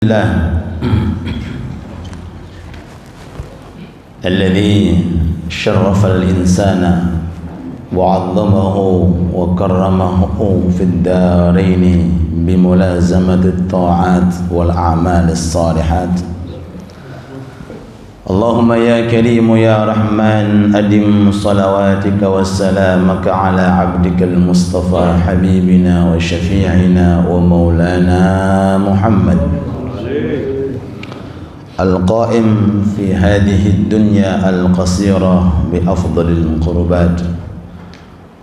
الله الذي شرف الإنسان وعظمه وكرمه في الدارين بملازمة الطاعات والأعمال الصالحات. اللهم يا كريم يا رحمن أدم صلواتك وسلامك على عبدك المصطفى حبيبنا وشفيعنا ومولانا محمد القائم في هذه الدنيا القصيرة بأفضل القربات،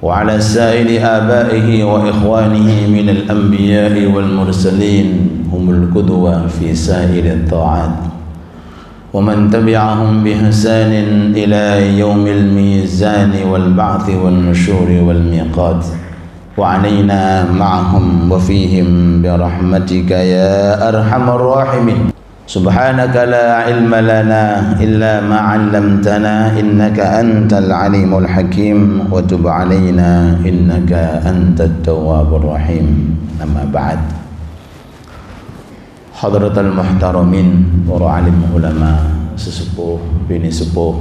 وعلى سائر آبائه وإخوانه من الأنبياء والمرسلين هم القدوة في سائر الطاعات، ومن تبعهم بإحسان إلى يوم الميزان والبعث والنشور والميقات، وعلينا معهم وفيهم برحمتك يا أرحم الراحمين. سبحانك لا علم لنا إلا ما علمتنا إنك أنت العليم الحكيم وتب علينا إنك أنت التواب الرحيم. أما بعد، Hadratul muhtaramin, para alim ulama, sesepuh, bini sepuh,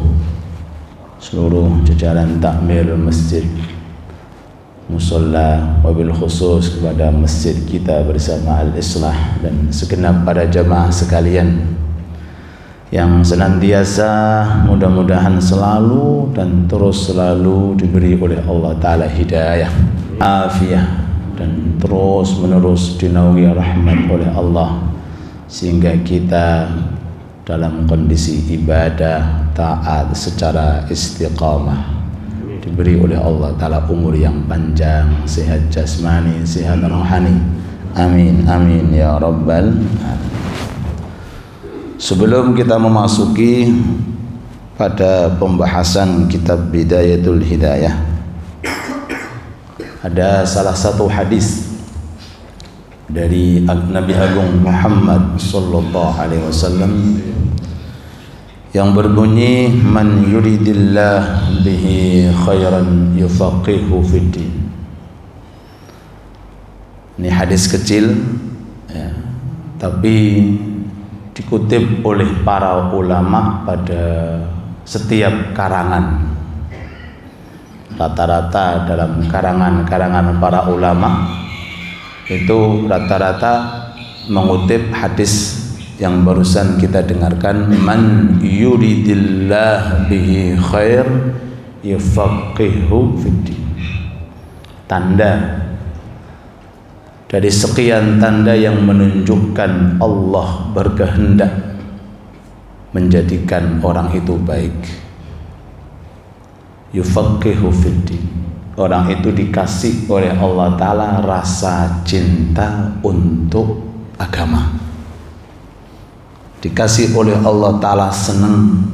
seluruh jajaran takmir masjid, musalla, wabil khusus kepada masjid kita bersama Al-Islah dan segenap para jamaah sekalian yang senantiasa mudah-mudahan selalu dan terus selalu diberi oleh Allah Ta'ala hidayah, afiah, dan terus menerus dinaungi rahmat oleh Allah, sehingga kita dalam kondisi ibadah taat secara istiqamah, diberi oleh Allah Ta'ala umur yang panjang, sehat jasmani, sehat rohani. Amin, amin ya rabbal alamin. Sebelum kita memasuki pada pembahasan kitab Bidayatul Hidayah, ada salah satu hadis dari Nabi Agung Muhammad sallallahu alaihi wasallam yang berbunyi, man yuridillah bihi khairan yufaqihu fiddin. Ini hadis kecil ya, tapi dikutip oleh para ulama pada setiap karangan. Rata-rata dalam karangan-karangan para ulama itu rata-rata mengutip hadis yang barusan kita dengarkan, man yuridillah bihi khair yufaqihu fiddin. Tanda dari sekian tanda yang menunjukkan Allah berkehendak menjadikan orang itu baik. Yufaqihu fiddin, orang itu dikasih oleh Allah Ta'ala rasa cinta untuk agama, dikasih oleh Allah Ta'ala senang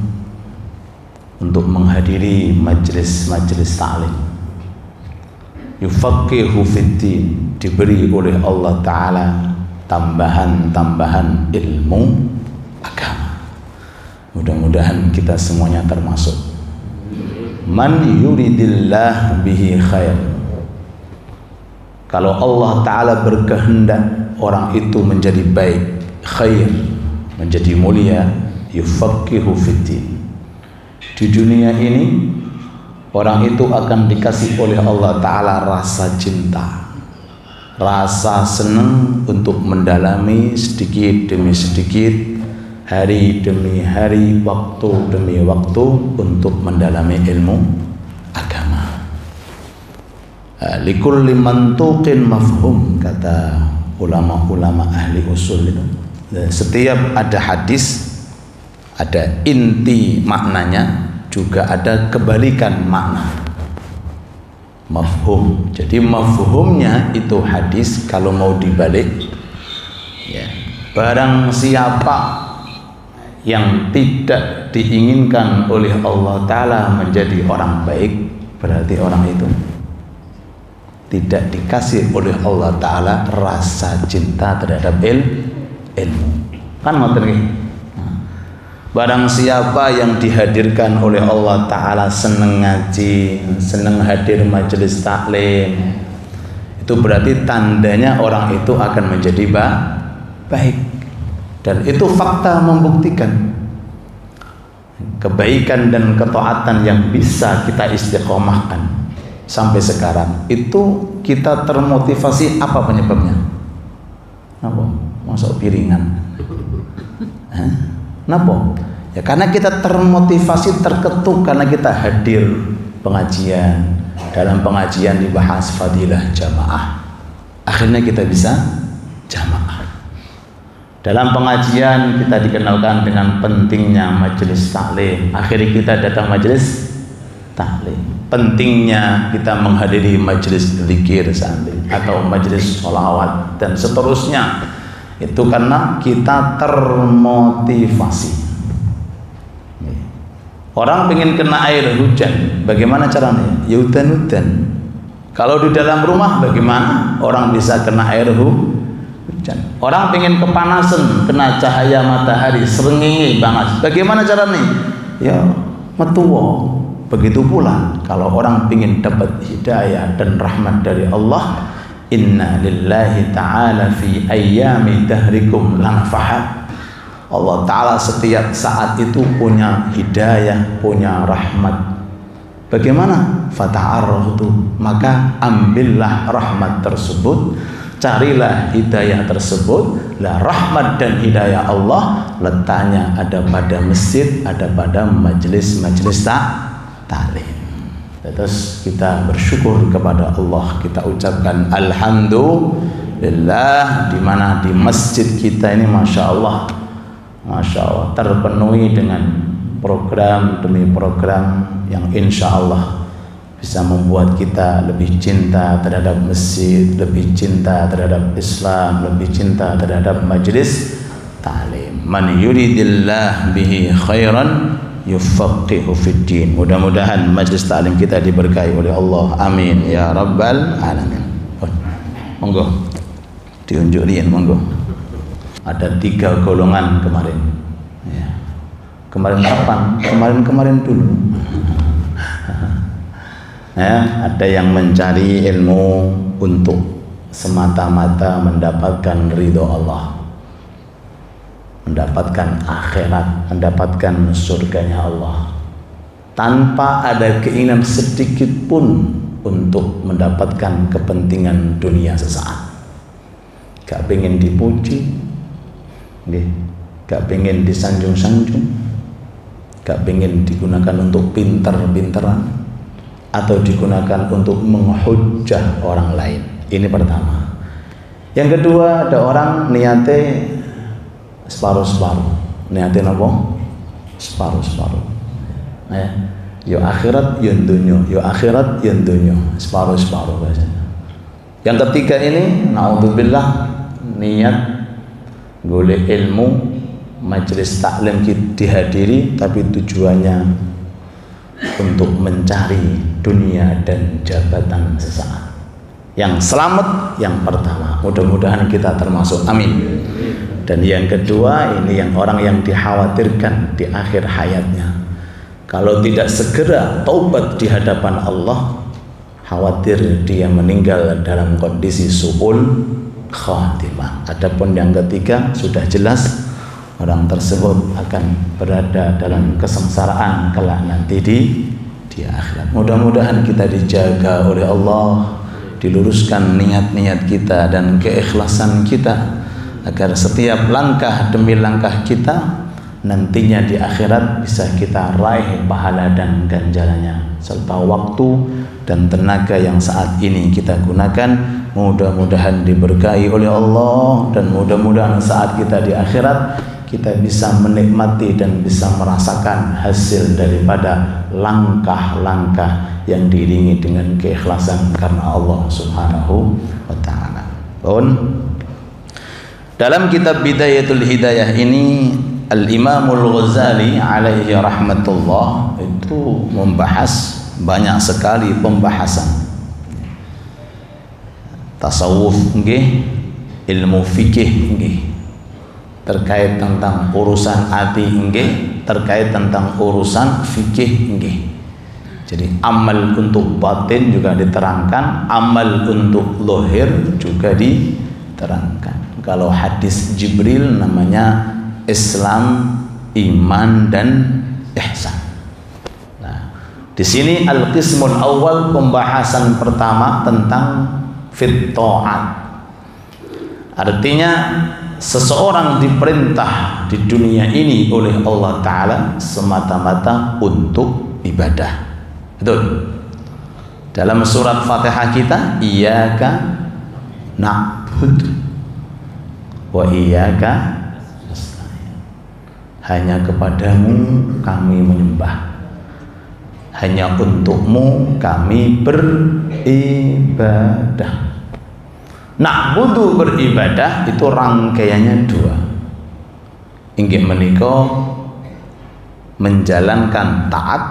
untuk menghadiri majelis-majelis ta'lim. Yufaqihu fiddin, diberi oleh Allah Ta'ala tambahan-tambahan ilmu agama. Mudah-mudahan kita semuanya termasuk. Man yuridillah bihi khair, kalau Allah Ta'ala berkehendak orang itu menjadi baik, khair, menjadi mulia, yufaqihu fiddin. Di dunia ini orang itu akan dikasih oleh Allah Ta'ala rasa cinta, rasa senang untuk mendalami sedikit demi sedikit, hari demi hari, waktu demi waktu untuk mendalami ilmu agama. Likulli mantuqin mafhum, kata ulama-ulama ahli usul itu. Setiap ada hadis ada inti maknanya, juga ada kebalikan makna, mafhum. Jadi mafhumnya itu hadis kalau mau dibalik ya, barang siapa yang tidak diinginkan oleh Allah Ta'ala menjadi orang baik, berarti orang itu tidak dikasih oleh Allah Ta'ala rasa cinta terhadap ilmu. Kan ngoten nggih. Barang siapa yang dihadirkan oleh Allah Ta'ala seneng ngaji, seneng hadir majelis taklim, itu berarti tandanya orang itu akan menjadi baik. Dan itu fakta membuktikan kebaikan dan ketaatan yang bisa kita istiqomahkan sampai sekarang itu kita termotivasi. Apa penyebabnya? Apa? Masuk piringan. Kenapa? Ya karena kita termotivasi, terketuk karena kita hadir pengajian. Dalam pengajian dibahas fadilah jamaah. Akhirnya kita bisa jamaah. Dalam pengajian kita dikenalkan dengan pentingnya majelis taklim. Akhirnya kita datang majelis taklim. Pentingnya kita menghadiri majelis zikir atau majelis sholawat dan seterusnya. Itu karena kita termotivasi. Orang ingin kena air hujan, bagaimana caranya? Ya hujan-hujan. Kalau di dalam rumah bagaimana orang bisa kena air hujan? Orang ingin kepanasan, kena cahaya matahari, srengenge banget. Bagaimana caranya? Ya metuwo. Begitu pula kalau orang ingin dapat hidayah dan rahmat dari Allah, inna lillahi ta'ala fi ayyami dahrikum lanafahat. Allah Ta'ala setiap saat itu punya hidayah, punya rahmat. Bagaimana? Fata'arrahtu, maka ambillah rahmat tersebut, carilah hidayah tersebut. Lah rahmat dan hidayah Allah letaknya ada pada masjid, ada pada majelis-majelis taklim. Terus kita bersyukur kepada Allah, kita ucapkan alhamdulillah, di mana di masjid kita ini masya Allah terpenuhi dengan program demi program yang insya Allah bisa membuat kita lebih cinta terhadap masjid, lebih cinta terhadap Islam, lebih cinta terhadap majelis ta'lim. Man yuridillah bihi khairan yufaqihu fid din. Mudah-mudahan majelis ta'lim kita diberkahi oleh Allah. Amin ya rabbal alamin. Monggo diunjuk rian, monggo. Ada 3 golongan kemarin. Ya. Kemarin kapan? Kemarin dulu. Ya, ada yang mencari ilmu untuk semata-mata mendapatkan ridho Allah, mendapatkan akhirat, mendapatkan surganya Allah, tanpa ada keinginan sedikit pun untuk mendapatkan kepentingan dunia sesaat. Gak pengen dipuji, gak pengen disanjung-sanjung, gak pengen digunakan untuk pinter-pinteran atau digunakan untuk menghujah orang lain. Ini pertama. Yang kedua, ada orang niate separuh-separuh. Niate apa? Separuh-separuh. Yo akhirat yo dunya, yo akhirat yo dunya, separuh-separuh biasanya. Yang ketiga ini naudzubillah, niat golek ilmu, majelis taklim dihadiri tapi tujuannya untuk mencari dunia dan jabatan sesaat. Yang selamat yang pertama, mudah-mudahan kita termasuk, amin. Dan yang kedua ini yang orang yang dikhawatirkan di akhir hayatnya, kalau tidak segera taubat di hadapan Allah, khawatir dia meninggal dalam kondisi su'ul khatimah. Adapun yang ketiga sudah jelas, orang tersebut akan berada dalam kesengsaraan kelak nanti di akhirat. Mudah-mudahan kita dijaga oleh Allah, diluruskan niat-niat kita dan keikhlasan kita, agar setiap langkah demi langkah kita nantinya di akhirat bisa kita raih pahala dan ganjarannya, serta waktu dan tenaga yang saat ini kita gunakan mudah-mudahan diberkahi oleh Allah, dan mudah-mudahan saat kita di akhirat kita bisa menikmati dan bisa merasakan hasil daripada langkah-langkah yang diiringi dengan keikhlasan karena Allah Subhanahu wa ta'ala. Dalam kitab Bidayatul Hidayah ini, Al-Imamul Ghazali alaihi rahmatullah itu membahas banyak sekali pembahasan. Tasawuf nggih, ilmu fikih nggih, terkait tentang urusan hati nggih, terkait tentang urusan fikih nggih. Jadi amal untuk batin juga diterangkan, amal untuk zahir juga diterangkan. Kalau hadis Jibril namanya Islam, iman dan ihsan. Nah, di sini al-qismul awal, pembahasan pertama tentang fit ta'at. Artinya seseorang diperintah di dunia ini oleh Allah Ta'ala semata-mata untuk ibadah. Betul. Dalam surat Fatihah kita, iyyaka na'budu wa iyyaka nasta'in. Hanya kepadamu kami menyembah, hanya untukmu kami beribadah. Na'budu, beribadah, itu rangkaiannya dua. Inggih menika menjalankan taat,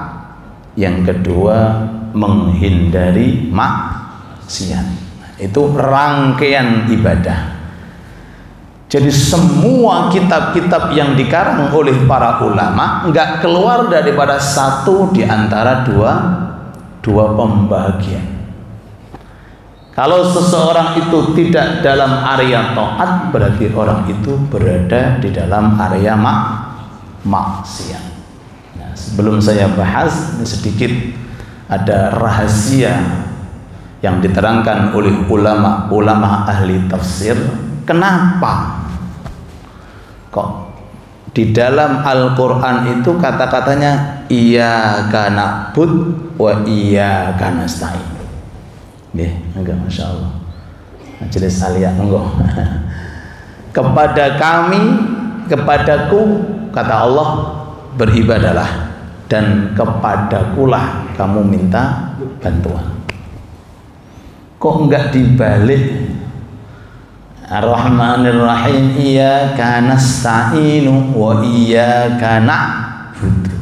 yang kedua menghindari maksiat. Itu rangkaian ibadah. Jadi semua kitab-kitab yang dikarang oleh para ulama enggak keluar daripada satu di antara dua pembagian. Kalau seseorang itu tidak dalam area taat, berarti orang itu berada di dalam area maksiat. Nah, sebelum saya bahas, ini sedikit ada rahasia yang diterangkan oleh ulama ahli tafsir. Kenapa kok di dalam Al-Quran itu kata-katanya iyyaka na'bud wa iyyaka nasta'in? Enggak, Masya Allah. Majelis aliyah, enggak. Kepada kami, kepadaku, kata Allah, beribadalah, dan kepadakulah kamu minta bantuan. Kok enggak dibalik? Ar-Rahmanir Rahim, iyyaka nasta'inu wa iyyaka na'budu.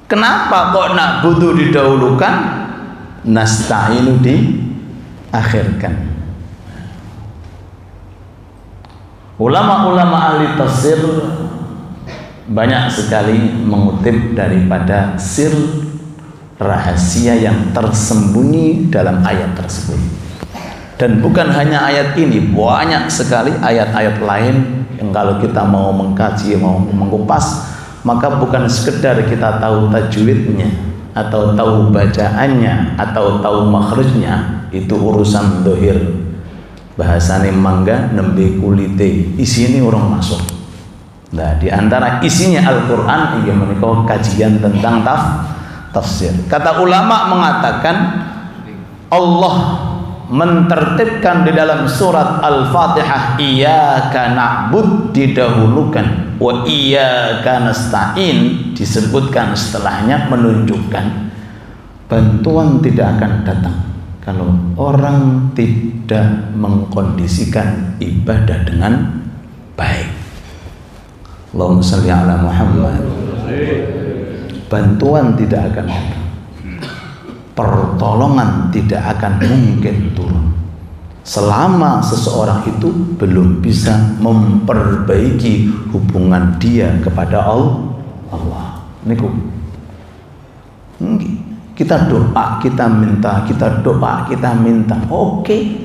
Kenapa kok na'budu didahulukan, nasta'inu diakhirkan? Ulama-ulama ahli tafsir banyak sekali mengutip daripada sir, rahasia yang tersembunyi dalam ayat tersebut. Dan bukan hanya ayat ini, banyak sekali ayat-ayat lain yang kalau kita mau mengkaji, mau mengupas, maka bukan sekedar kita tahu tajwidnya atau tahu bacaannya atau tahu makhrajnya, itu urusan dohir. Bahasane mangga nembe kulite, isine orang masuk. Nah, di antara isinya Al-Qur'an inggih menika kajian tentang tafsir. Kata ulama mengatakan Allah mentertibkan di dalam surat Al-Fatihah iyyaka na'bud didahulukan, wa iyyaka nasta'in disebutkan setelahnya, menunjukkan bantuan tidak akan datang kalau orang tidak mengkondisikan ibadah dengan baik. Allahumma shalli ala Muhammad. Bantuan tidak akan datang, pertolongan tidak akan mungkin turun selama seseorang itu belum bisa memperbaiki hubungan dia kepada Allah. Niku kita doa, kita minta, kita doa, kita minta. Oke.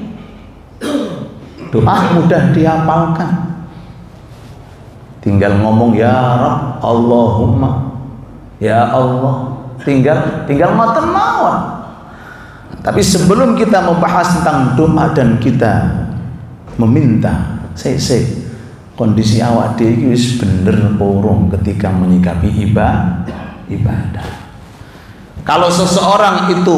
Doa mudah dihafalkan. Tinggal ngomong ya Rabb, Allahumma, ya Allah. Tinggal ngoten mawon. Tapi sebelum kita membahas tentang doa dan kita meminta, kondisi awak dhewe wis bener porong ketika menyikapi ibadah. Kalau seseorang itu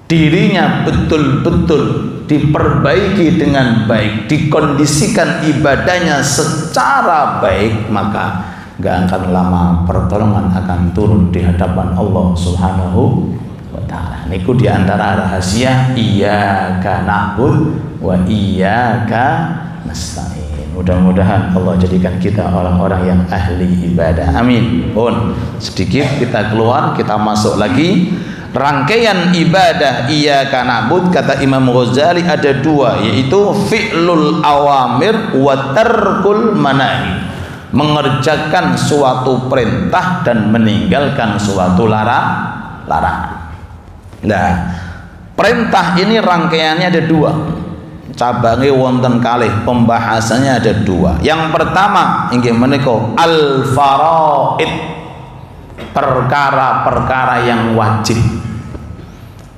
dirinya betul-betul diperbaiki dengan baik, dikondisikan ibadahnya secara baik, maka gak akan lama pertolongan akan turun di hadapan Allah Subhanahu wa ta'ala. Niku diantara rahasia iyyaka na'bud wa iyyaka nasta'in. Mudah-mudahan Allah jadikan kita orang-orang yang ahli ibadah. Amin. Pun sedikit kita keluar, kita masuk lagi. Rangkaian ibadah iyyaka na'bud kata Imam Ghazali ada dua, yaitu fi'lul awamir wa tarkul manahi. Mengerjakan suatu perintah dan meninggalkan suatu larangan. Nah, perintah ini rangkaiannya ada dua. cabange wonten kalih, pembahasannya ada dua. Yang pertama inggih menika al faraid, perkara-perkara yang wajib.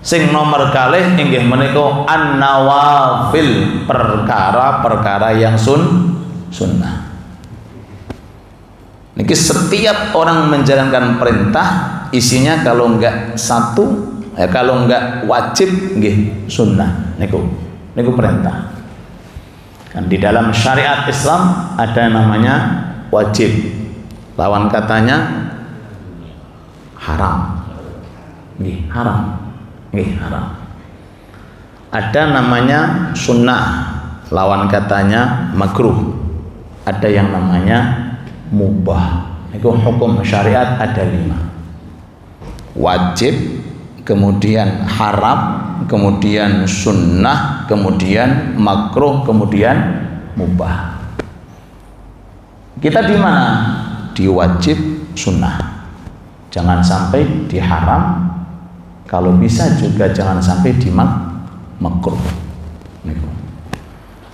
Sing nomor kalih inggih menika an nawafil, perkara-perkara yang sunnah. Niki setiap orang menjalankan perintah isinya kalau enggak satu kalau enggak wajib nggih sunnah niku perintah. Kan di dalam syariat Islam ada namanya wajib, lawan katanya haram. Nggih haram. Ada namanya sunnah, lawan katanya makruh. Ada yang namanya mubah. Niku hukum syariat ada 5. Wajib, kemudian haram, kemudian sunnah, kemudian makruh, kemudian mubah. Kita di mana? Di wajib sunnah. Jangan sampai di haram, kalau bisa juga jangan sampai di makruh.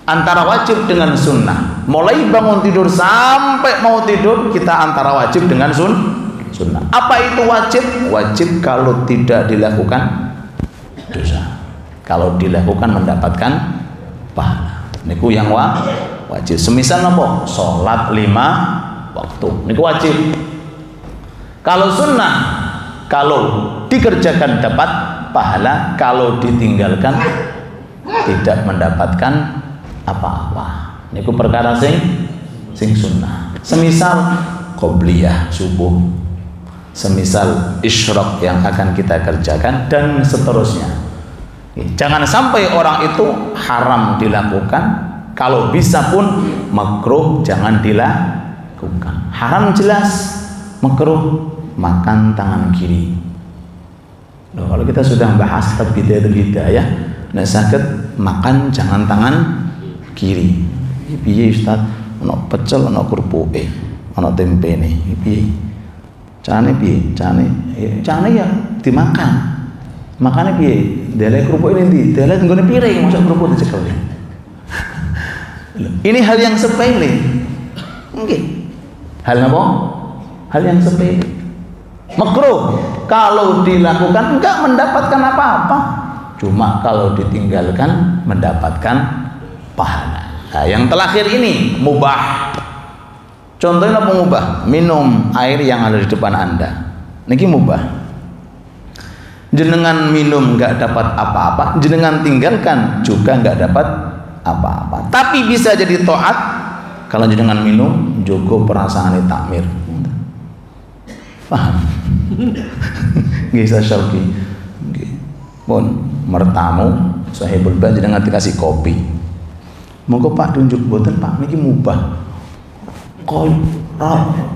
Antara wajib dengan sunnah, mulai bangun tidur sampai mau tidur kita antara wajib dengan sunnah. Apa itu wajib? Wajib kalau tidak dilakukan dosa, kalau dilakukan mendapatkan pahala. Niku yang wajib. Semisal napa? Salat 5 waktu. Niku wajib. Kalau sunnah, kalau dikerjakan dapat pahala, kalau ditinggalkan tidak mendapatkan apa-apa. Niku perkara sing sunnah. Semisal qobliyah subuh, semisal isyraq yang akan kita kerjakan dan seterusnya. Jangan sampai orang itu haram dilakukan, kalau bisa pun makruh jangan dilakukan. Haram jelas, makruh makan tangan kiri. Loh, kalau kita sudah bahas terbidah ya, nek saged makan jangan tangan kiri. Piye Ustaz? Ono pecel, ono kerupuk, ono tempene. Piye? Carane piye? Carane ya dimakan. Makane piye? Delek kerupuk ini ndi? Delek nggone piring, mosok kerupuk dicekel. Ini hal yang sepele. Nggih. Hal apa? Hal yang sepele. Makruh kalau dilakukan enggak mendapatkan apa-apa. Cuma kalau ditinggalkan mendapatkan pahala. Nah, yang terakhir ini mubah. Contohnya apa mubah? Minum air yang ada di depan Anda. Niki mubah. Jenengan minum nggak dapat apa-apa, jenengan tinggalkan juga nggak dapat apa-apa. Tapi bisa jadi taat kalau jenengan minum jogo perasaan takmir. Paham? Nggih Syauki. Nggih. Pun mertamu sahibul bait jenengan dikasih kopi. Monggo Pak tunjuk boten Pak niki mubah. Kok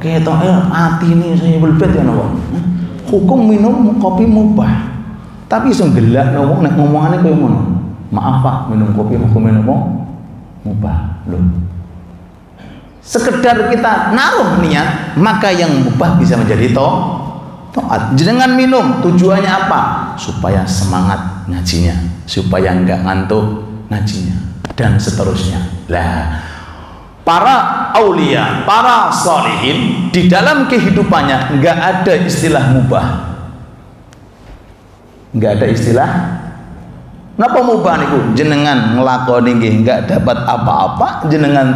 ketoke atine sahibul bait ya napa? Hukum minum kopi mubah. Tapi iso gelak wong nek ngomongane koyo ngono. Maaf Pak, minum kopi hukumnya napa? Mubah. Loh. Sekedar kita naruh niat, maka yang mubah bisa menjadi taat. Jenengan minum tujuannya apa? Supaya semangat ngajinya, supaya enggak ngantuk ngajinya dan seterusnya. Lah, para aulia, para sholihin di dalam kehidupannya enggak ada istilah mubah. Enggak ada istilah napa mubah niku? Jenengan nglakoni nggih enggak dapat apa-apa, jenengan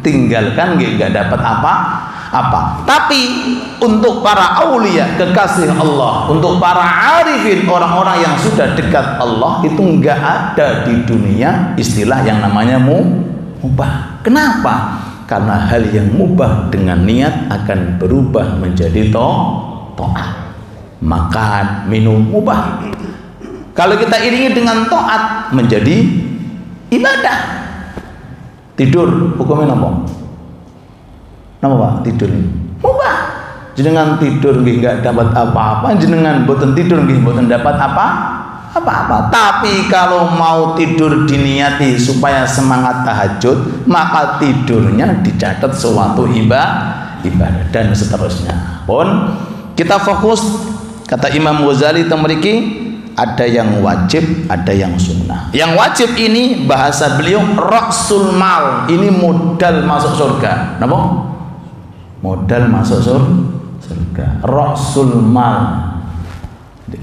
tinggalkan nggih enggak dapat apa-apa. Tapi untuk para aulia kekasih Allah, untuk para arifin, orang-orang yang sudah dekat Allah, itu enggak ada di dunia istilah yang namanya mubah. Kenapa? Karena hal yang mubah dengan niat akan berubah menjadi taat. Makan, minum mubah. Kalau kita iringi dengan taat menjadi ibadah. Tidur hukumnya apa? Napa Pak? Tidur mubah. Jenengan tidur nggih enggak dapat apa-apa, jenengan boten tidur nggih boten dapat apa-apa. Tapi kalau mau tidur diniati supaya semangat tahajud, maka tidurnya dicatat suatu ibadah dan seterusnya. Pun kita fokus, kata Imam Ghazali temriki, ada yang wajib, ada yang sunnah. Yang wajib ini bahasa beliau ra'sul mal, ini modal masuk surga. Napa? Modal masuk surga. Ra'sul mal,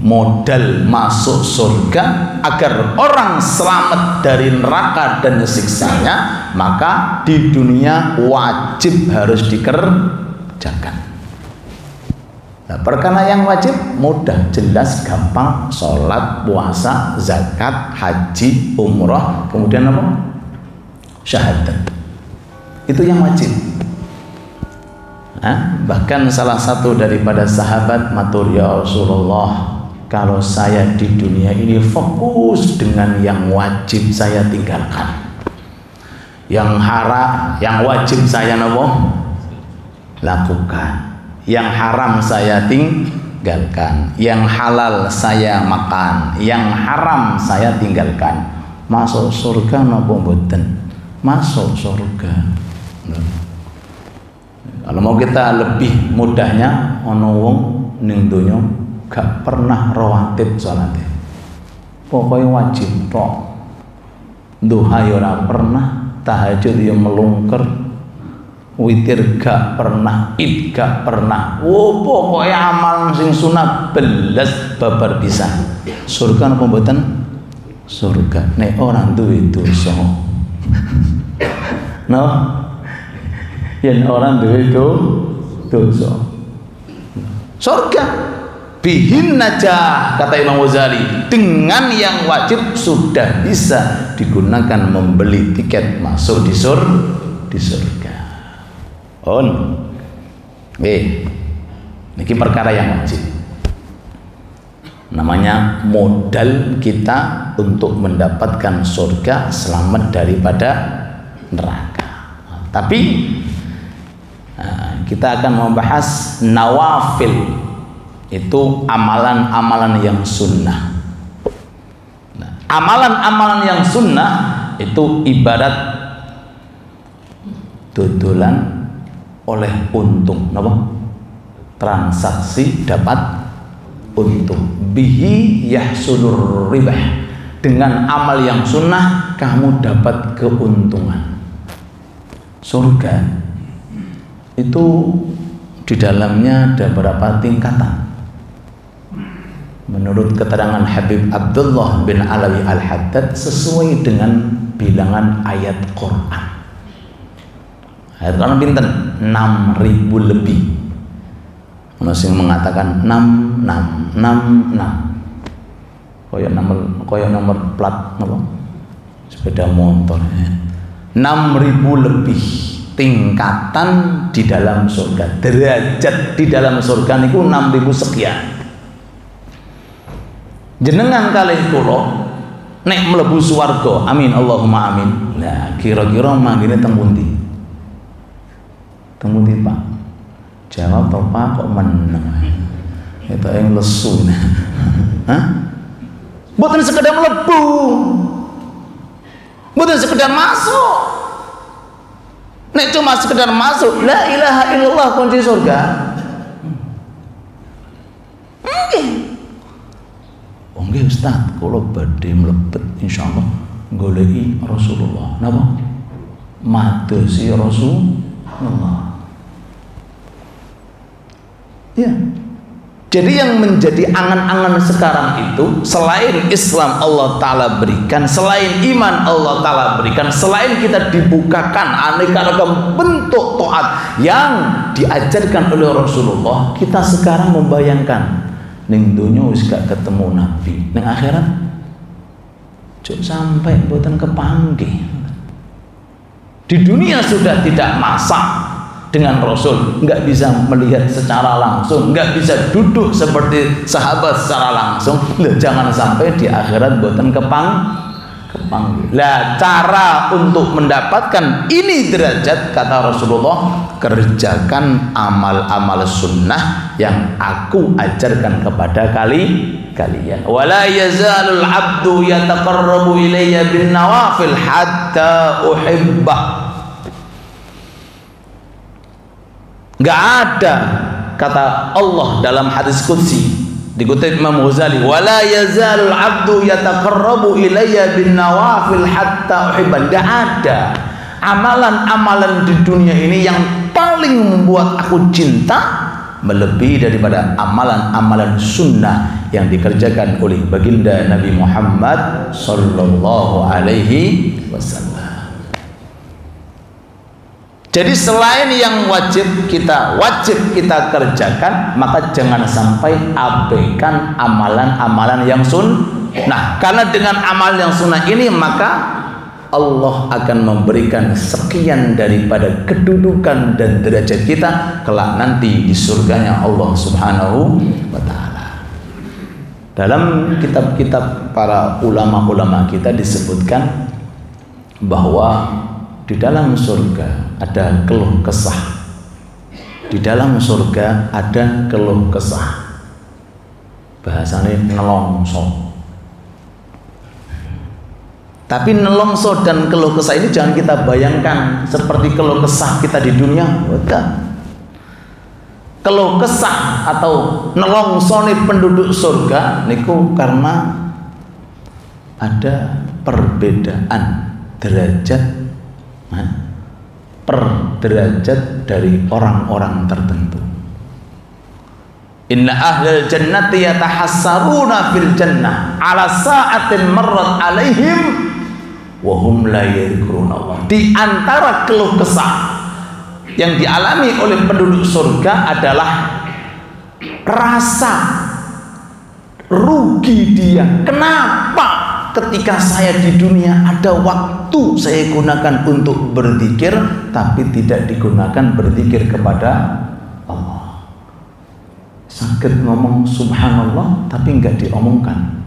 modal masuk surga agar orang selamat dari neraka dan siksanya, maka di dunia wajib harus dikerjakan. Nah, perkara yang wajib mudah, jelas, gampang: sholat, puasa, zakat, haji, umrah, kemudian apa? Syahadat. Itu yang wajib. Bahkan salah satu daripada sahabat matur, ya Rasulullah, kalau saya di dunia ini fokus dengan yang wajib saya tinggalkan, yang haram, yang wajib saya lakukan, yang haram saya tinggalkan, yang halal saya makan, yang haram saya tinggalkan. Masuk surga napa mboten? Masuk surga. Kalau mau kita lebih mudahnya, ono wong ning donya gak pernah rawatib salate, pokoknya wajib tok. Duha ya ora pernah, tahajud ya melungker, witir gak pernah, id gak pernah. Pokoknya amal sing sunat belas babar pisan. Surga napa mboten? Surga nek ora duwe dosa. No? Yen orang duwe dosa. Surga bihin najah, kata Imam Ghazali, dengan yang wajib sudah bisa digunakan membeli tiket masuk di surga. Ini perkara yang wajib, namanya modal kita untuk mendapatkan surga, selamat daripada neraka. Tapi kita akan membahas nawafil, itu amalan-amalan yang sunnah. Amalan-amalan yang sunnah itu ibarat dodolan oleh untung, transaksi dapat untung. Bihi yahsulur ribah, dengan amal yang sunnah kamu dapat keuntungan. Surga itu di dalamnya ada beberapa tingkatan. Menurut keterangan Habib Abdullah bin Alawi Al-Haddad, sesuai dengan bilangan ayat Quran. Ayat Quran pinten? 6.000 lebih. Masing mengatakan 666. Koyo nomor plat sepeda motor. 6.000 lebih tingkatan di dalam surga, derajat di dalam surga niku 6.000 sekian. Jenengan kalih kula nek mlebu swarga, amin Allahumma amin. Nah, kira-kira manggine teng pundi? Teng pundi, Pak? Jawab to, Pak, kok meneng. Eta yang lesu. Hah? Mboten sekedar mlebu. Mboten sekedar masuk. Nek cuma sekedar masuk, la ilaha illallah kunci surga. Nggih Ustaz, kula badhe mlebet insyaallah goleki Rasulullah. Napa? Madosi Rasulullah. Ya. Jadi yang menjadi angan-angan sekarang itu, selain Islam Allah Ta'ala berikan, selain iman Allah Ta'ala berikan, selain kita dibukakan aneka ragam bentuk taat yang diajarkan oleh Rasulullah, kita sekarang membayangkan ning dunya wis gak ketemu Nabi, ning akhirat cuk sampai mboten kepanggih. Di dunia sudah tidak masak dengan Rasul, nggak bisa melihat secara langsung, nggak bisa duduk seperti sahabat secara langsung. Jangan sampai di akhirat boten kepanggil. Lah cara untuk mendapatkan ini derajat, kata Rasulullah, kerjakan amal-amal sunnah yang aku ajarkan kepada kalian. Wala yazalul abdu yataqarrabu ilayya bin nawafil hatta uhibbah. Gak ada, kata Allah dalam hadis qudsi, Dikutip Imam Ghazali, wala yazalul abdu yataqarrabu ilayya bin nawafil hatta uhibban. Enggak ada amalan-amalan di dunia ini yang paling membuat aku cinta melebihi daripada amalan-amalan sunnah yang dikerjakan oleh baginda Nabi Muhammad sallallahu alaihi wasallam. Jadi selain yang wajib kita kerjakan, maka jangan sampai abaikan amalan-amalan yang sunnah. Karena dengan amalan yang sunnah ini maka Allah akan memberikan sekian daripada kedudukan dan derajat kita kelak nanti di surganya Allah Subhanahu wa taala. Dalam kitab-kitab para ulama-ulama kita disebutkan bahwa di dalam surga ada keluh kesah. Di dalam surga ada keluh kesah. Bahasanya nelongso. Tapi nelongso dan keluh kesah ini jangan kita bayangkan seperti keluh kesah kita di dunia. Bukan. Keluh kesah atau nelongso nih penduduk surga niku karena ada perbedaan derajat per derajat dari orang-orang tertentu. Inna ahlal jannati yatahassaruna fil jannah ala sa'atin marrat alaihim wa hum la yadhkuruna Allah. Di antara keluh kesah yang dialami oleh penduduk surga adalah rasa rugi dia. Kenapa ketika saya di dunia ada waktu saya gunakan untuk berzikir tapi tidak digunakan berzikir kepada Allah. Sakit ngomong subhanallah tapi enggak diomongkan.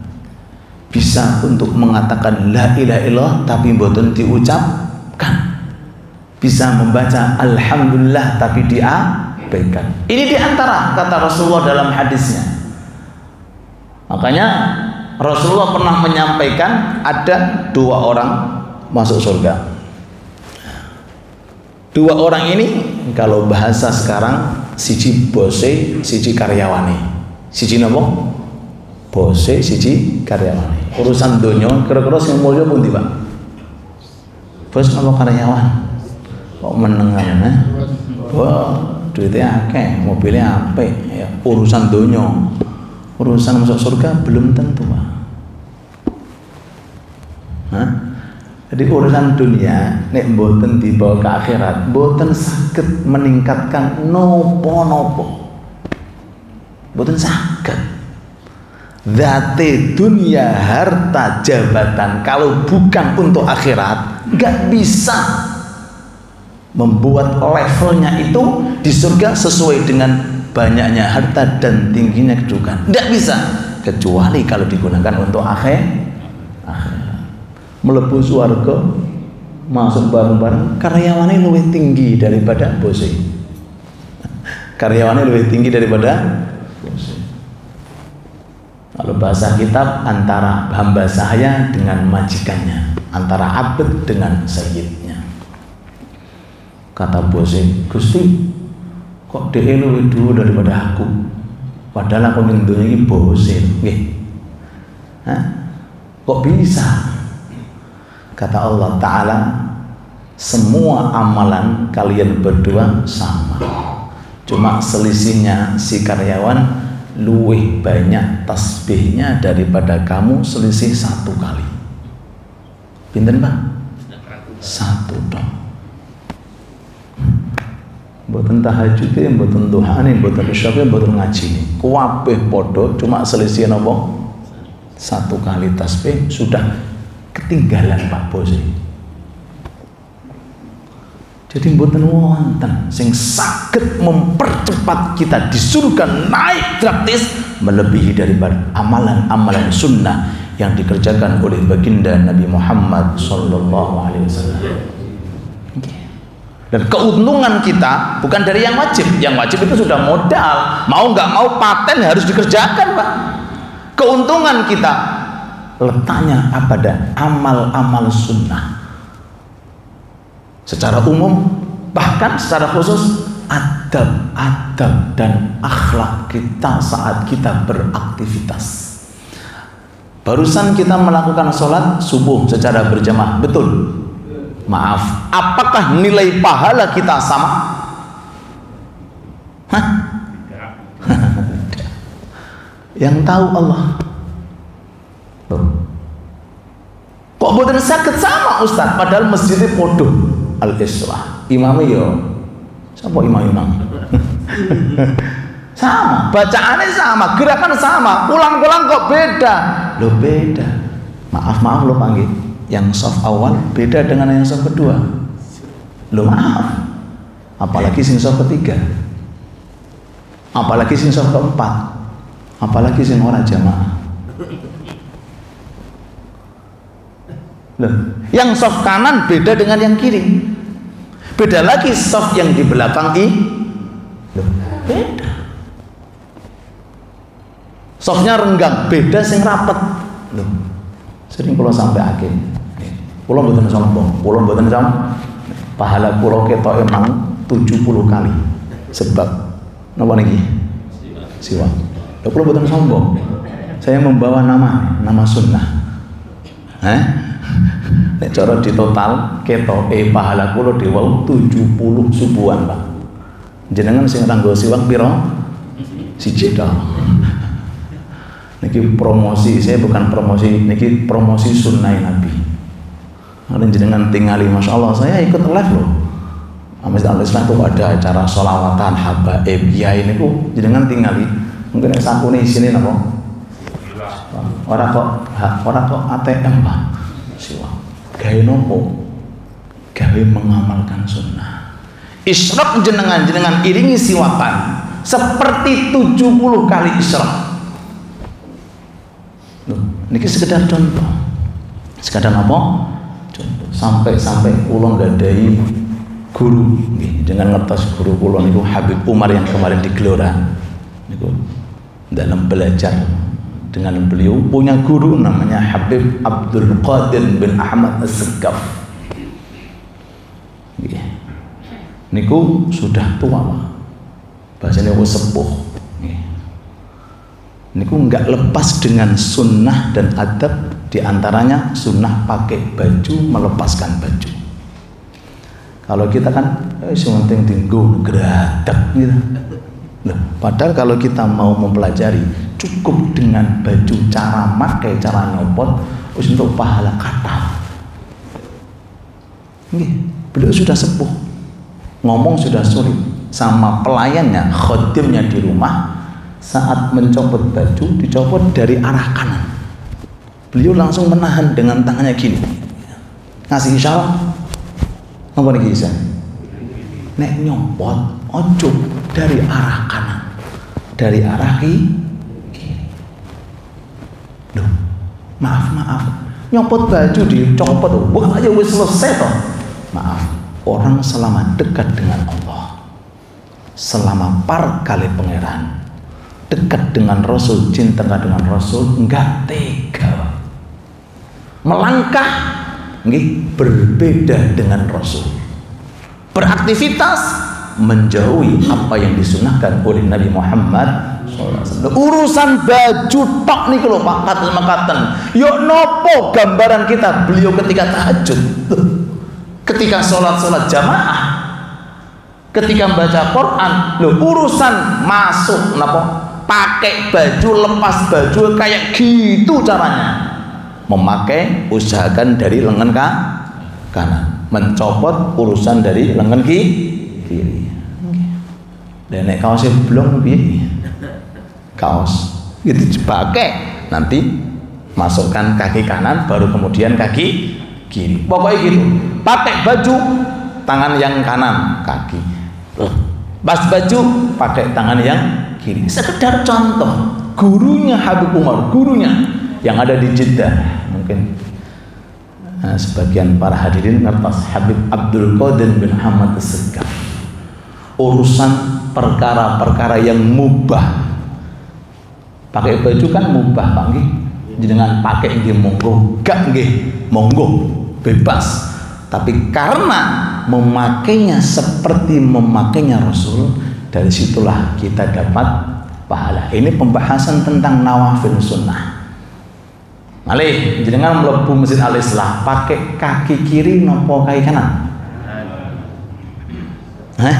Bisa untuk mengatakan la ilaha illallah tapi mboten diucapkan. Bisa membaca alhamdulillah tapi diabaikan. Ini diantara kata Rasulullah dalam hadisnya. Makanya Rasulullah pernah menyampaikan ada 2 orang masuk surga. 2 orang ini kalau bahasa sekarang siji bose, siji karyawane. Siji napa? Bose, siji karyawane. Urusan donya kira-kira sing mulya pundi, Pak? Bos napa karyawan? Kok menengan ya? Wah, duitnya akeh, mobilnya apik, ya urusan donya. Urusan masuk surga belum tentu, Pak. Jadi urusan dunia nek mboten dibawa ke akhirat, mboten saged meningkatkan nopo-nopo. Mboten saged. Zate dunia, harta, jabatan kalau bukan untuk akhirat enggak bisa membuat levelnya itu di surga sesuai dengan banyaknya harta dan tingginya kedudukan. Tidak bisa kecuali kalau digunakan untuk akhirat. Mlebu swarga masuk bareng-bareng karyawannya lebih tinggi daripada bose. Karyawannya lebih tinggi daripada bose. Kalau bahasa kitab antara hamba saya dengan majikannya, antara abd dengan sayyidnya. Kata bose, Gusti, kok dia lebih dulu daripada aku? Padahal aku nyentuhnya ini bose. Kok bisa? Kata Allah Ta'ala, semua amalan kalian berdua sama, cuma selisihnya si karyawan luwih banyak tasbihnya daripada kamu, selisih 1 kali. Pinten, Pak? 1 dong. Mboten tahajud, mboten duhane, mboten isyaq, mboten ngaji. Kuwabeh padha, cuma selisih napa? 1 kali tasbih sudah ketinggalan Pak Bos. Jadi mboten wonten sing saged mempercepat kita di surga naik drastis melebihi daripada amalan-amalan sunnah yang dikerjakan oleh baginda Nabi Muhammad sallallahu alaihi wasallam. Dan keuntungan kita bukan dari yang wajib. Yang wajib itu sudah modal, mau nggak mau paten harus dikerjakan, Pak. Keuntungan kita letaknya pada amal-amal sunnah secara umum, bahkan secara khusus adab dan akhlak kita saat kita beraktivitas. Barusan kita melakukan sholat subuh secara berjamaah, betul? Maaf, apakah nilai pahala kita sama? Hah? Yang tahu Allah. Kok boten saged sama Ustaz, padahal masjidnya podo Al-Islah. Imamnya yo sapa imam? Sama, bacaannya sama, gerakan sama, pulang-pulang kok beda. Lo beda. Maaf lo panggil. Yang soft awal beda dengan yang soft kedua. Lo maaf. Apalagi sing soft ketiga. Apalagi sing soft keempat. Apalagi sing ora jamaah. Loh, yang soft kanan beda dengan yang kiri. Beda lagi soft yang di belakang loh, beda. Softnya renggang, beda sing rapet. Loh, sering kalau sampai akhir. Pulau mboten sombong, pulau mboten sombong. Pahala pulau ketok emang 70 kali. Sebab napa niki? Siwak. Lho pulau mboten sombong. Saya membawa nama sunnah. Nek cara di total ketoke pahala kula dewa 70 subuhan, Pak. Jenengan sing nganggo siwak pira? Siji tok. Niki promosi, saya bukan promosi, niki promosi sunnah Nabi. Ada jenengan tingali, masya Allah, saya ikut live loh. Masjid Al-Islah itu ada acara sholawatan habaib, ya ini ku jenengan tingali. Mungkin yang sakune isine napa? Ora kok ATM, Pak. Siwa. Gawe nopo? Gawe mengamalkan sunnah. Isyraq jenengan iringi siwakan seperti 70 kali isyraq. Niki sekedar contoh. Sekedar apa? Contoh. Sampai kula nggadahi guru nggih, dengan ngertos guru kula niku Habib Umar yang kemarin di Gelora. Niku dalam belajar dengan beliau punya guru namanya Habib Abdul Qadir bin Ahmad As-Segaf. Nggih. Niku sudah tua, Pak. Bahasanya wis sepuh. Niku nggak lepas dengan sunnah dan adab, diantaranya sunnah pakai baju, melepaskan baju. Kalau kita kan sementing tinggu geradak gitu. Loh, padahal kalau kita mau mempelajari cukup dengan baju, cara makai, cara nyopot untuk pahala kata. Beliau sudah sepuh, ngomong sudah sulit, sama pelayannya, khadimnya di rumah. Saat mencopot baju, dicopot dari arah kanan. Beliau langsung menahan dengan tangannya gini, ngasih isyarat. Apa nih kisah? Nek nyopot ojo dari arah kanan, dari arah kiri. Loh, maaf. Nyopot baju dicopot, bukan aja wis selesai toh. Maaf, orang selama dekat dengan Allah, selama par kali pangeran, dekat dengan Rasul, cinta dengan Rasul, enggak tega melangkah berbeda dengan Rasul, beraktivitas menjauhi apa yang disunahkan oleh Nabi Muhammad SAW. Urusan baju tok nih kalau Pak katen yuk nopo gambaran kita beliau ketika tahajud, ketika sholat jamaah, ketika baca Quran. Loh, urusan masuk nopo pakai baju, lepas baju kayak gitu caranya. Memakai usahakan dari lengan kanan, mencopot urusan dari lengan kiri. Dan nek kaosnya belum piye? Kaos gitu dipakai, nanti masukkan kaki kanan baru kemudian kaki kiri. Pokoknya gitu. Pakai baju tangan yang kanan, kaki. Pas baju pakai tangan yang kiri. Sekedar contoh, gurunya Habib Umar, gurunya yang ada di Jeddah, mungkin sebagian para hadirin ngertos Habib Abdul Qadir bin Ahmad As-Segaf. Urusan perkara-perkara yang mubah, pakai baju kan mubah, Pak nggih. Dengan pakai nggih monggo, gak nggih monggo, bebas. tapi karena memakainya seperti memakainya Rasul, dari situlah kita dapat pahala. Ini pembahasan tentang nawafil sunnah. Malih jenengan mlebu Masjid Al-Islah pakai kaki kiri nopo kaki kanan? Hah?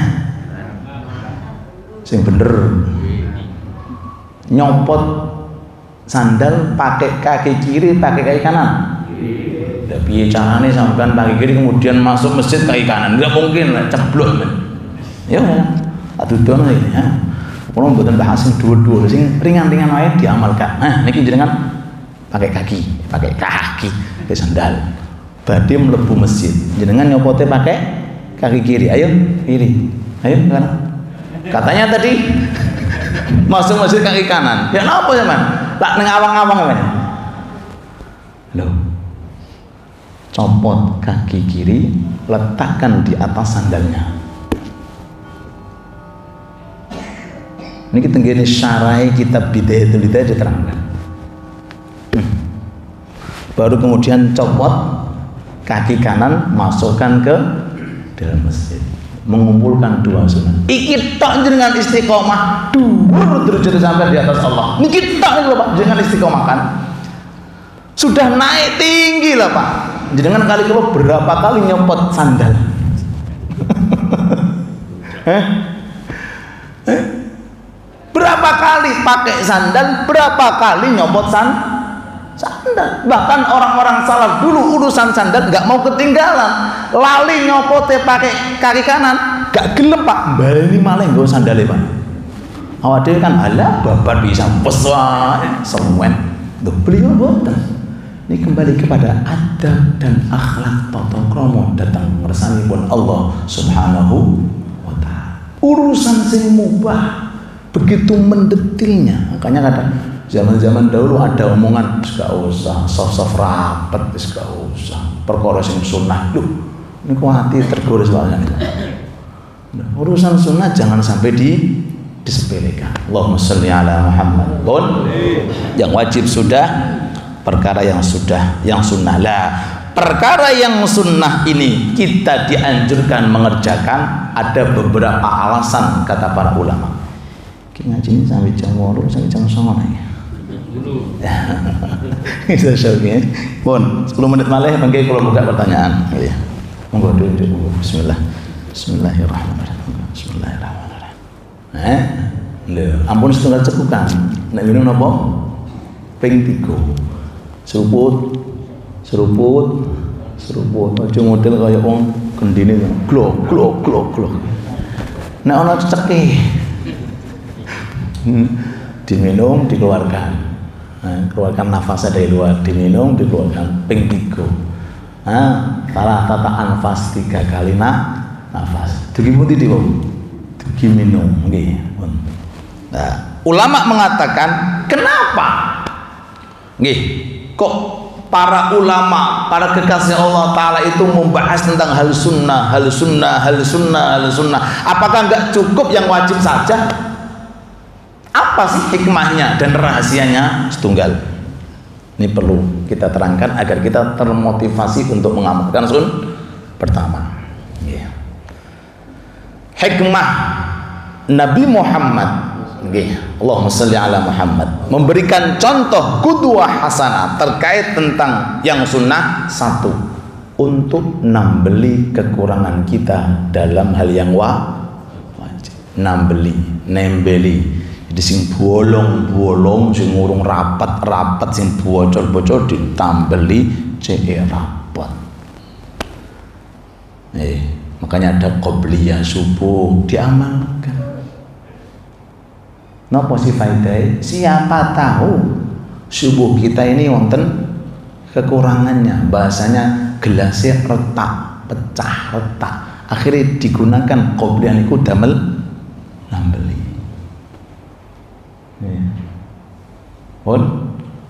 Sing bener. Nyopot sandal pakai kaki kiri, pakai kaki kanan. Tidak piye carane sampean kaki kiri kemudian masuk masjid kaki kanan? Enggak mungkin lah, ceblok men. Ya, atudono iki ya. Kulo mboten bahas sing dhuwur-dhuwur, sing ringan-ringan wae diamalkan. Nah, niki jenengan pakai kaki ke sandal. Badhe mlebu masjid. Jenengan nyopote pakai kaki kiri. Ayo, kiri. Ayo kanan. Katanya tadi masuk masjid kaki kanan. Ya napa sampean? Lah ning awang-awang men. Loh. Copot kaki kiri, letakkan di atas sandalnya. Ini kita tenggene syarahi kitab Bidayatul Hidayah diterangkan. Baru kemudian copot kaki kanan, masukkan ke dalam masjid, mengumpulkan dua sunnah. Iki tok jenengan istiqomah dhuwur derajat sampai di atas Allah. Niki tok lho Pak, jenengan istiqomah kan. Sudah naik tinggi lah Pak. Jenengan kali kalau berapa kali nyopot sandal? Berapa kali pakai sandal? Berapa kali nyopot sandal? Bahkan orang-orang salaf dulu urusan sandal nggak mau ketinggalan, lali nyopote pakai kaki kanan, gak gelem Pak, bali malah nggo sandale Pak. Awak dhewe kan alah babat bisa pesat semen. Loh beliau boten. Ini kembali kepada adab dan akhlak tata krama datang ngersanipun Allah Subhanahu wa taala. Urusan sing mubah begitu mendetilnya. Makanya kadang zaman-zaman dahulu ada omongan gak usah soft-soft rapet, gak usah perkara sing sunah. Loh, ini kok hati tergores soalnya. Urusan sunnah jangan sampai disepelekan. Allahumma sholli ala Muhammad. Yang wajib sudah, perkara yang sunnah lah. Perkara yang sunnah ini kita dianjurkan mengerjakan, ada beberapa alasan kata para ulama. Ngaji ini sampai jam 8, sampai jam 9 bisa syauki. Pun 10 menit malah bangke kalau buka pertanyaan. Ya. Monggo dulu. Bismillahirrahmanirrahim. Lho, ampun setengah cekukan. Nek minum napa? Ping 3. Seruput. Aja model kaya wong gendine glok. Nek ana cekek diminum, dikeluarkan. Keluarkan nafasnya dari luar, diminum, dikeluarkan. Ping 3. Salah tata anfas 3 kali nafas. Dugi putih di bawah. Dugi minum. Nah, ulama mengatakan kenapa? Kok para ulama, para kekasih Allah Ta'ala itu membahas tentang hal sunnah. Apakah enggak cukup yang wajib saja? Apa sih hikmahnya dan rahasianya? Setunggal. Ini perlu kita terangkan agar kita termotivasi untuk mengamalkan pertama. Hikmah Nabi Muhammad, Allahumma sholli ala Muhammad, memberikan contoh qudwah hasanah terkait tentang yang sunnah. 1, untuk nambeli kekurangan kita dalam hal yang wajib. Nembeli. Jadi sing bolong-bolong, sing ngurung rapat-rapat, sing bocor-bocor ditambeli cek rapat. Makanya ada qobliyah subuh diamalkan. Napa sih faedahe? Siapa tahu subuh kita ini wonten kekurangannya. Bahasanya gelasnya pecah retak. Akhirnya digunakan qobliyah niku damel nambeli.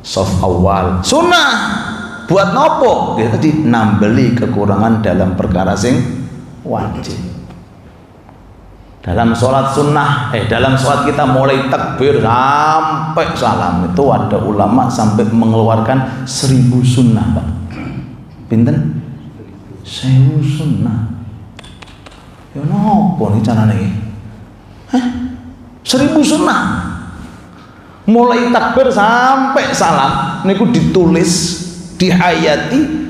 Soft awal sunnah buat nopo ya, tadi nambeli kekurangan dalam perkara sing wajib. Dalam sholat sunnah dalam sholat kita mulai takbir sampai salam itu ada ulama sampai mengeluarkan 1000 sunnah Pak. Pinten? 1000 sunnah. Ya nopo nih carane iki? 1000 sunnah. Mulai takbir sampai salam niku ditulis, dihayati,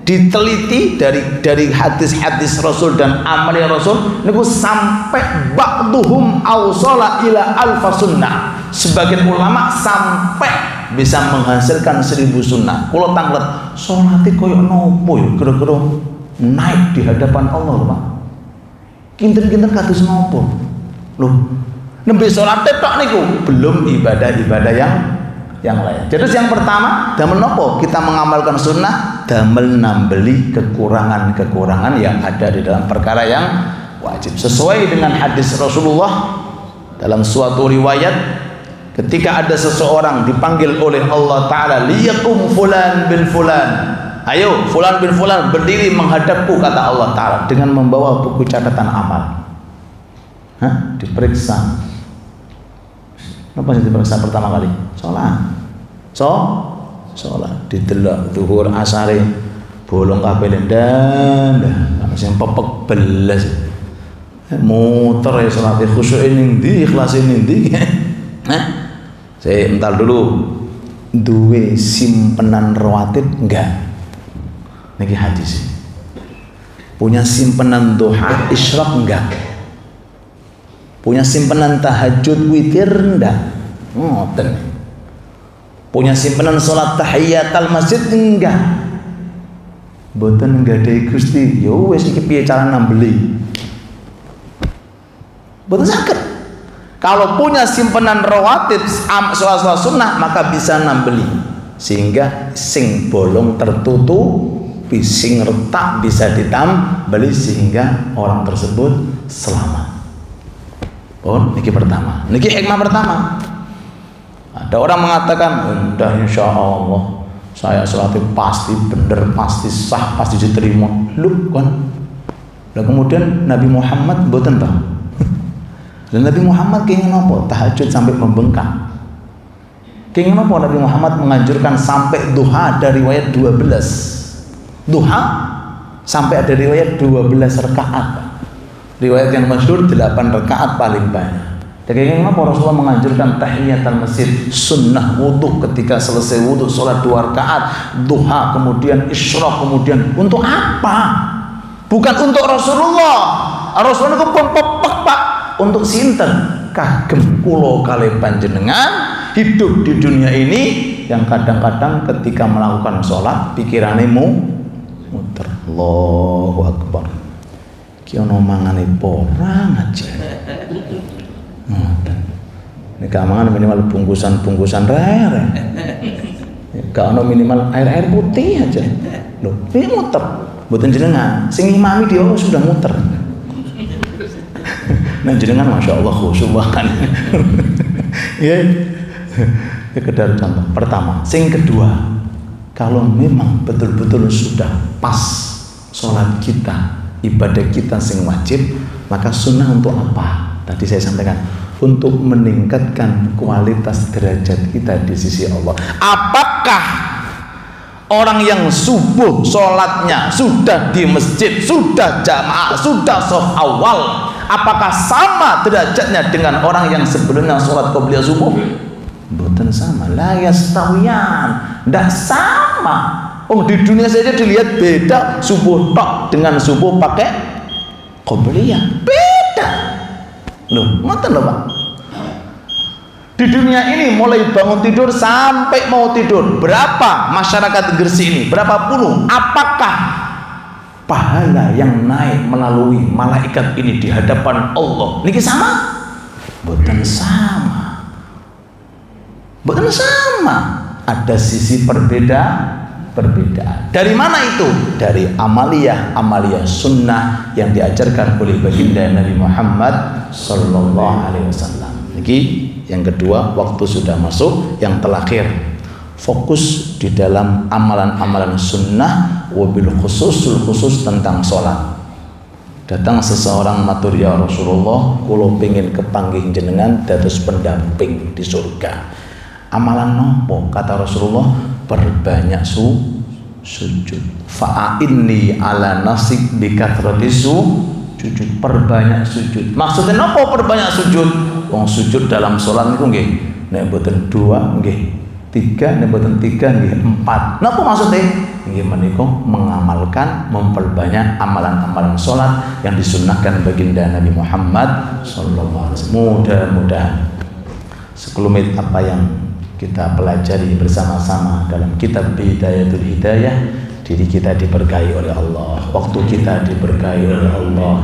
diteliti dari hadis-hadis Rasul dan amalnya Rasul niku sampai ba'duhum awsala ila alfa sunnah. Sebagian ulama sampai bisa menghasilkan 1000 sunnah. Kalau tanglet salate koyo nopo ya kira-kira naik di hadapan Allah lho Pak. Kinten-kinten kados nopo lho. Nembe salat tok niku belum ibadah-ibadah yang lain. Jadi yang pertama damel nopo kita mengamalkan sunnah, damel nambeli kekurangan-kekurangan yang ada di dalam perkara yang wajib. Sesuai dengan hadis Rasulullah dalam suatu riwayat, ketika ada seseorang dipanggil oleh Allah Ta'ala, liyakum fulan bin fulan, ayo fulan bin fulan berdiri menghadapku, kata Allah Ta'ala, dengan membawa buku catatan amal. Diperiksa. Apa sih diperiksa pertama kali? Sholat didelok zuhur asare bolong kabeh ndan sing pepek belas muter ya salat khusyuk ning ndi ikhlas ning ndi. Saya entar dulu duwe simpenan rawatib enggak? Niki hadis. Punya simpenan duha isyraq enggak? Punya simpenan tahajud witir enggak? Ngoten. Punya simpenan salat tahiyatul masjid enggak? Mboten nggadhahi Gusti. Ya wis iki piye cara nambeli? Mboten saged. Kalau punya simpenan rawatib sholat sunnah maka bisa nambeli, sehingga sing bolong tertutupi, sing retak bisa ditambeli sehingga orang tersebut selamat. Oh, niki pertama, niki hikmah pertama. Ada orang mengatakan, udah insya Allah saya sholatnya pasti bener, pasti sah, pasti diterima. Lu kan? Nah, kemudian Nabi Muhammad mboten ta? Dan Nabi Muhammad kenging apa? Tahajud sampai membengkak. Kenging apa Nabi Muhammad menganjurkan sampai duha, ada riwayat 12. Duha sampai ada riwayat 12 rakaat. Riwayat yang masyhur 8 rakaat paling banyak. Dan kenging apa Rasulullah menganjurkan tahiyatul masjid, sunnah wudu ketika selesai wudu salat 2 rakaat, duha, kemudian isyraq, kemudian untuk apa? Bukan untuk Rasulullah. Rasulullah itu pepek Pak. Untuk sinten kagem kula kalih panjenengan hidup di dunia ini yang kadang-kadang ketika melakukan sholat pikirannya muter. Allahu Akbar. Ki ono mangane porang aja. Ngoten. Nek mangan minimal bungkusan rere. Gak ono minimal air putih aja. Loh, ini muter. Mboten jenengan, sing imami dia sudah muter. Nah jenengan masya Allah khusyuk banget. Ya, sekedar contoh. Pertama, sing kedua, kalau memang betul-betul sudah pas sholat kita, ibadah kita sing wajib, maka sunnah untuk apa? Tadi saya sampaikan, untuk meningkatkan kualitas derajat kita di sisi Allah. Apakah orang yang subuh sholatnya sudah di masjid, sudah jamaah, sudah shaf awal, apakah sama derajatnya dengan orang yang sebelumnya sholat qobliyah subuh? Bukan sama, la yastawiyan, tidak sama. Oh, di dunia saja dilihat beda subuh tok dengan subuh pakai qobliyah, beda. Loh, ngoten lho Pak. Di dunia ini mulai bangun tidur sampai mau tidur, berapa masyarakat Gresik ini? Berapa puluh? Apakah pahala yang naik melalui malaikat ini di hadapan Allah niki sama? Bukan sama. Bukan sama. Ada sisi perbedaan. Dari mana itu? Dari amaliyah sunnah yang diajarkan oleh baginda Nabi Muhammad sallallahu alaihi wasallam. Niki yang kedua, waktu sudah masuk. Yang terakhir, fokus di dalam amalan-amalan sunnah, wabil khusus tentang sholat. Datang seseorang matur, ya Rasulullah, kulo pengen kepanggih jenengan dados pendamping di surga. Amalan nopo? Kata Rasulullah, perbanyak sujud. Fa'inni ala nasib bikatrati sujud, perbanyak sujud. Maksudnya apa perbanyak sujud? Wong sujud dalam sholat itu nggih nek mboten 2 nggih 3, nek mboten 3 nggih 4. Napa maksudnya? Nggih menika mengamalkan, memperbanyak amalan-amalan sholat yang disunnahkan baginda Nabi Muhammad sallallahu alaihi wasallam. Mudah-mudahan sekelumit apa yang kita pelajari bersama-sama dalam kitab Bidayatul Hidayah, diri kita diberkahi oleh Allah, waktu kita diberkahi oleh Allah,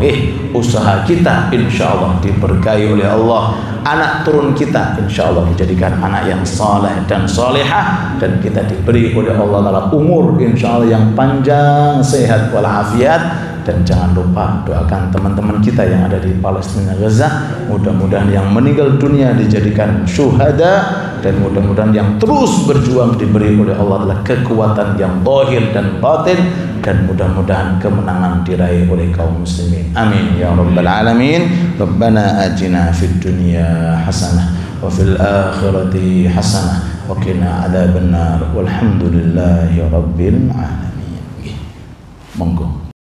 usaha kita insya Allah diberkahi oleh Allah, anak turun kita insya Allah dijadikan anak yang saleh dan salehah, dan kita diberi oleh Allah Ta'ala umur insya Allah yang panjang, sehat walafiat. Dan jangan lupa doakan teman-teman kita yang ada di Palestina Gaza, mudah-mudahan yang meninggal dunia dijadikan syuhada, dan mudah-mudahan yang terus berjuang diberi oleh Allah adalah kekuatan yang zahir dan batin, dan mudah-mudahan kemenangan diraih oleh kaum muslimin. Amin ya rabbal alamin. Rabbana atina fid dunya hasanah wa fil akhirati hasanah wa qina adzabannar walhamdulillahi rabbil alamin. Monggo.